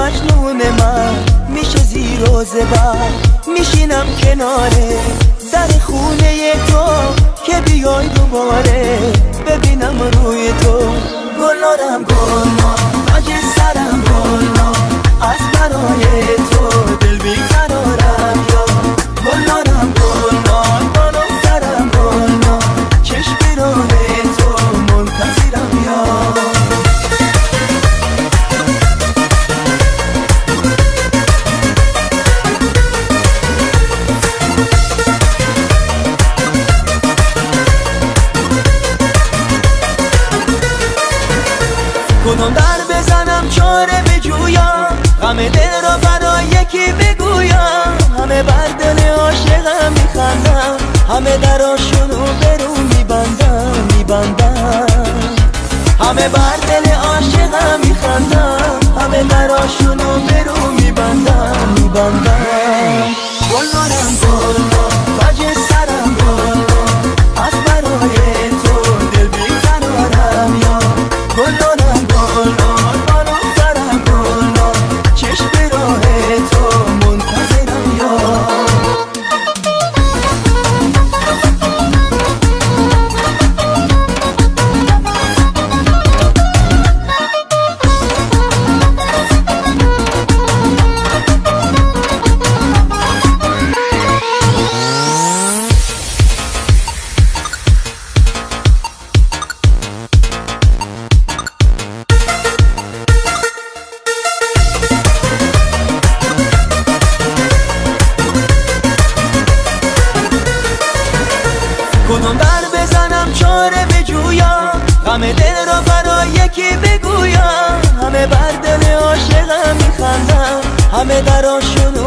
مجنون من میشه زیر و زبر، میشینم کناره در خونه تو که بیای دوباره ببینم روی تو. گلارم گلنا تاج سرم گلنا از برای تو دل بیقرارم یا گلارم گلنا بالو سرم گلنا چشم راه تو منتظرم یا کدوم در بزنم چاره بجویم، غم دل را برای یکی بگویم. همه بر دل عاشقم میخندم، همه دراشونو برو میبندم. همه بر دل عاشقم میخندم، همه دراشونو برو میبندم. گلارم گلنا تاج سرم گلنا از برای تو دل بیقرارم یا گلارم گلنا بالو سرم گلنا چشم راه تو منتظرم یا کدوم در بزنم چاره بجویم، غم دل را برای یکی بگویم. همه بر دل عاشقم میخندم، همه دراشونو